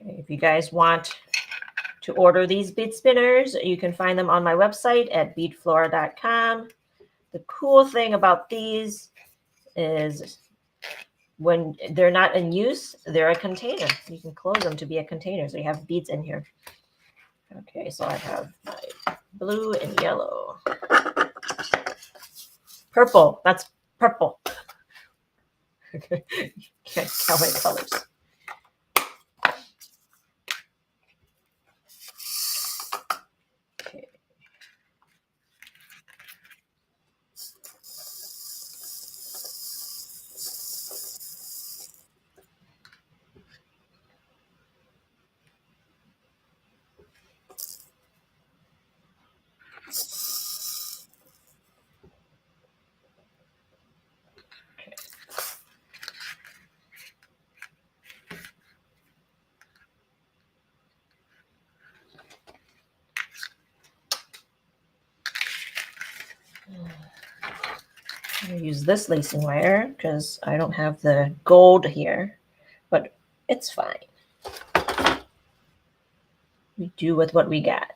If you guys want to order these bead spinners, you can find them on my website at beadflora.com. The cool thing about these is when they're not in use, they're a container. You can close them to be a container, so you have beads in here. Okay, so I have my blue and yellow. Purple, that's purple. Okay, can't count my colors. Okay. I'm going to use this lacing wire because I don't have the gold here, but it's fine. We do with what we got.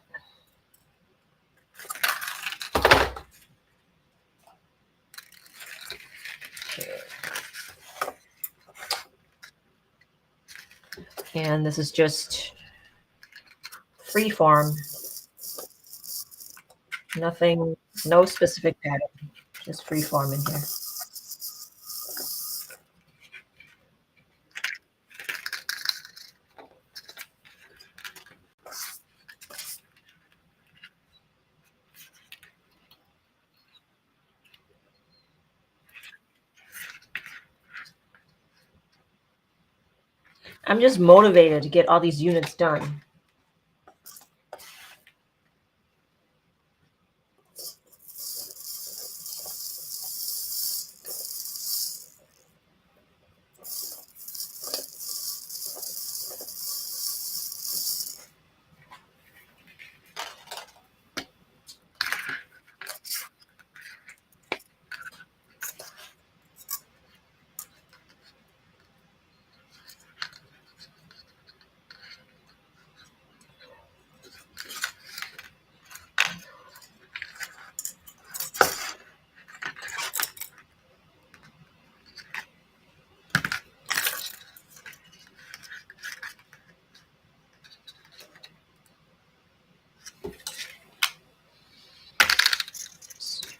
Okay. And this is just free form. Nothing, no specific pattern, just free form in here. I'm just motivated to get all these units done.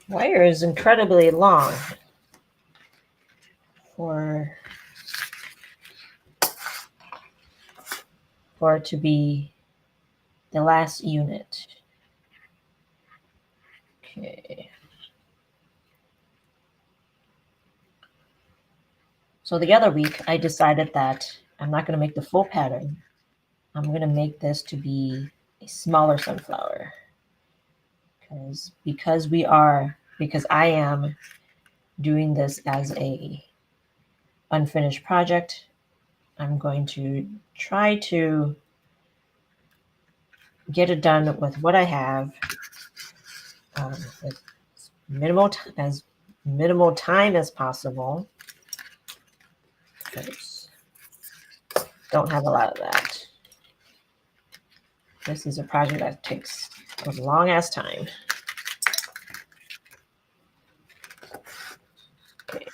Wire is incredibly long for it to be the last unit. Okay. So the other week, I decided that I'm not going to make the full pattern. I'm going to make this to be a smaller sunflower. Because I am doing this as a unfinished project, I'm going to try to get it done with what I have, with as minimal time as possible. Because don't have a lot of that. This is a project that takes a long ass time. Okay.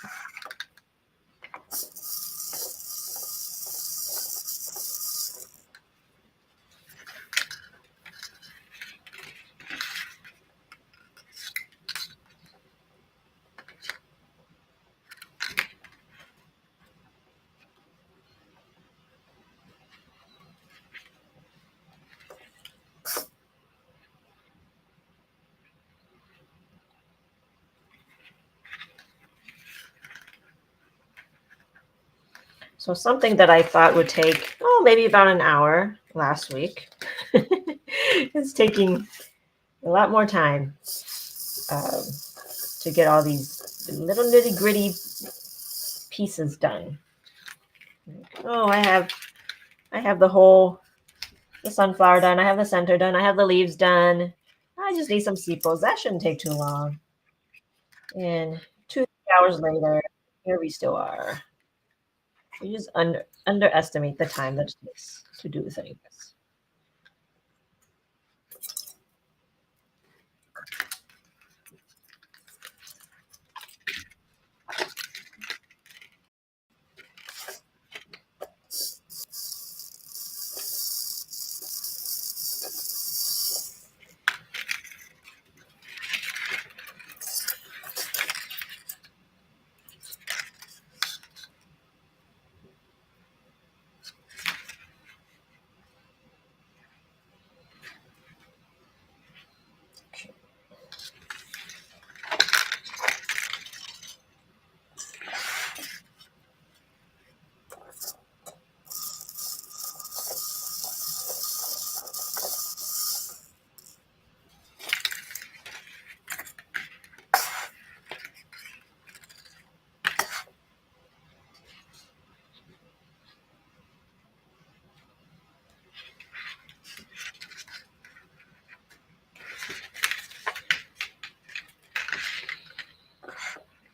So something that I thought would take, maybe about an hour last week, it's taking a lot more time um, to get all these little nitty gritty pieces done. Oh, I have the sunflower done. I have the center done. I have the leaves done. I just need some sepals. That shouldn't take too long. And 2 3 hours later, here we still are. We just underestimate the time that it takes to do things.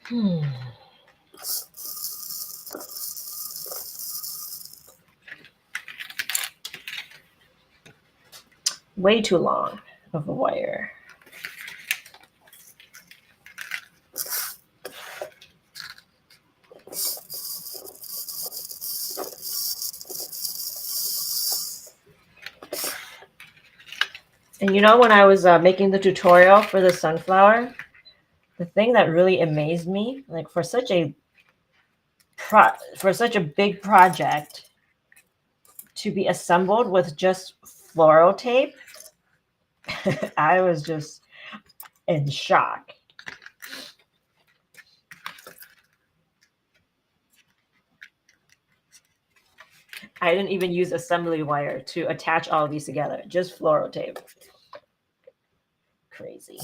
Hmm. Way too long of a wire. And when I was making the tutorial for the sunflower, the thing that really amazed me, like for such a big project to be assembled with just floral tape, I was just in shock. I didn't even use assembly wire to attach all of these together, just floral tape. Crazy.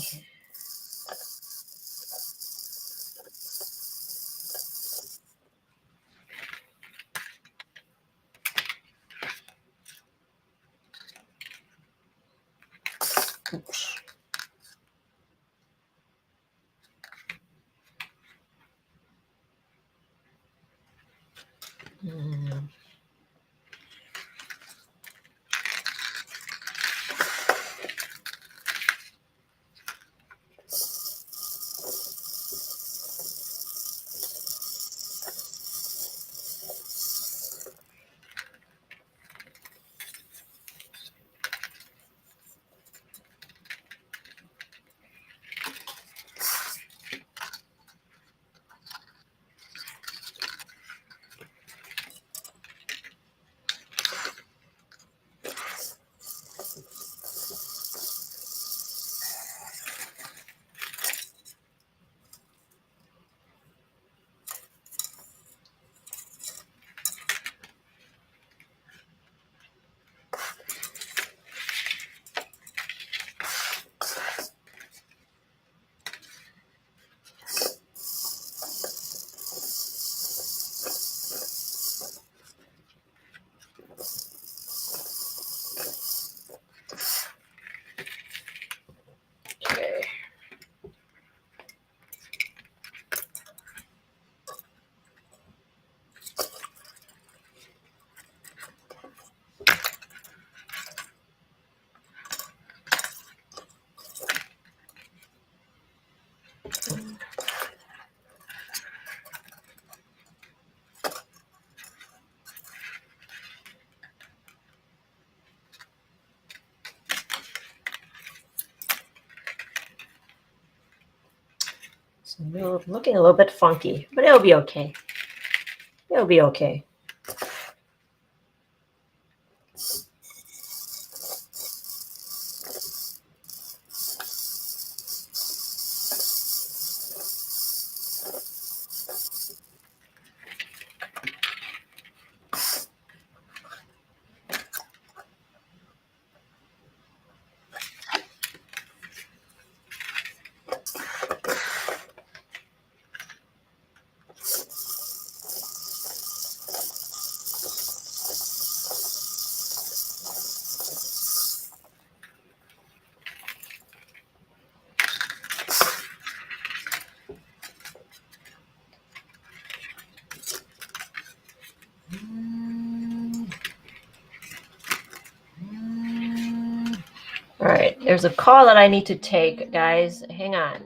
Oops. Mm. Okay. So looking a little bit funky, but it'll be okay. It'll be okay. right, there's a call that I need to take, guys. Hang on.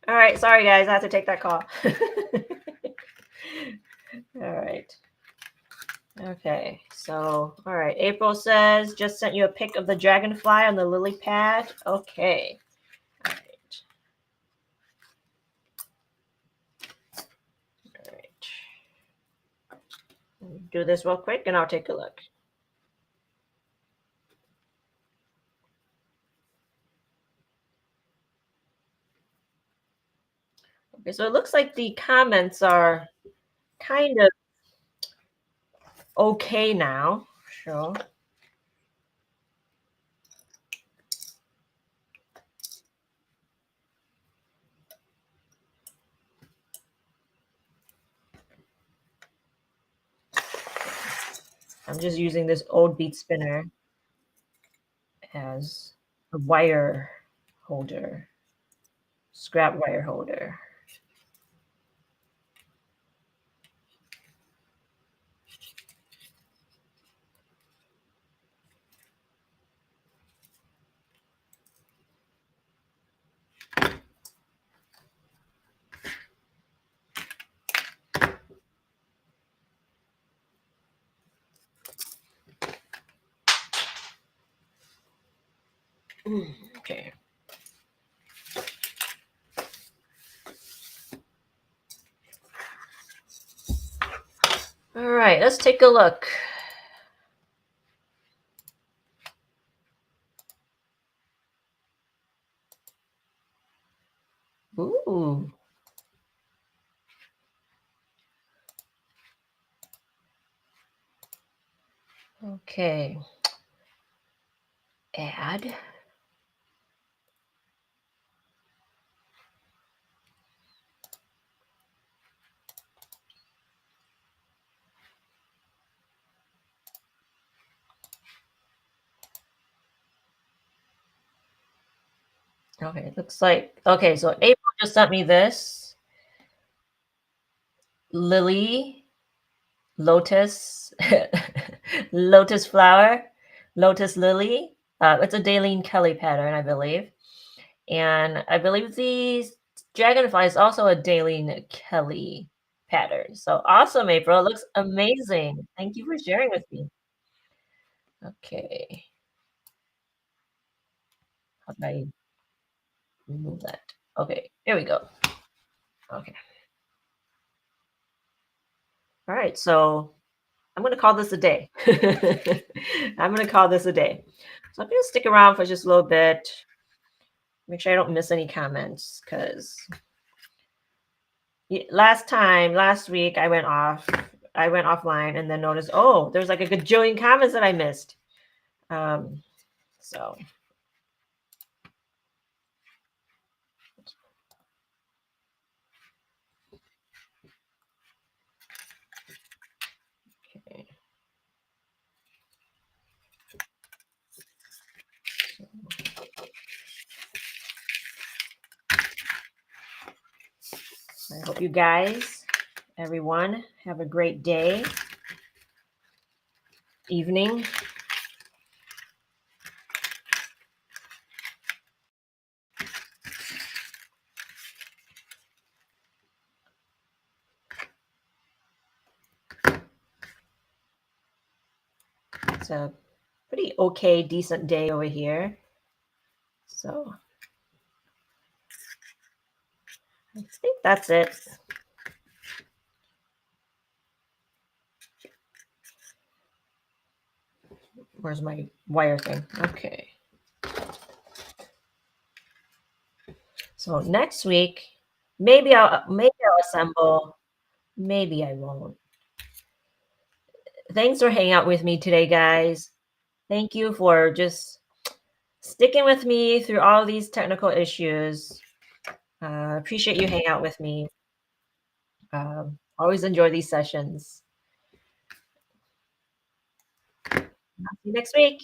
All right, sorry guys, I have to take that call. All right. Okay, so all right. April says just sent you a pic of the dragonfly on the lily pad. Okay. All right. All right. Let me do this real quick and I'll take a look. Okay, so it looks like the comments are kind of okay now. Sure. I'm just using this old bead spinner as a wire holder, scrap wire holder. Okay. All right, let's take a look. Ooh. Okay. Add. Okay, it looks like okay, so April just sent me this. Lily, lotus, lotus flower, lotus lily. It's a Daleen Kelly pattern, I believe. And I believe the dragonfly is also a Daleen Kelly pattern. So awesome, April. It looks amazing. Thank you for sharing with me. Okay. How do I remove that? Okay, here we go. Okay. All right. So I'm going to call this a day. I'm going to call this a day. So I'm going to stick around for just a little bit. Make sure I don't miss any comments because last week I went offline and then noticed, oh, there's like a gajillion comments that I missed. So okay. I hope you guys, everyone, have a great day, evening. It's a pretty okay, decent day over here. So I think that's it. Where's my wire thing? Okay. So next week, maybe I'll assemble. Maybe I won't. Thanks for hanging out with me today, guys. Thank you for just sticking with me through all these technical issues. Appreciate you hanging out with me. Always enjoy these sessions. See you next week.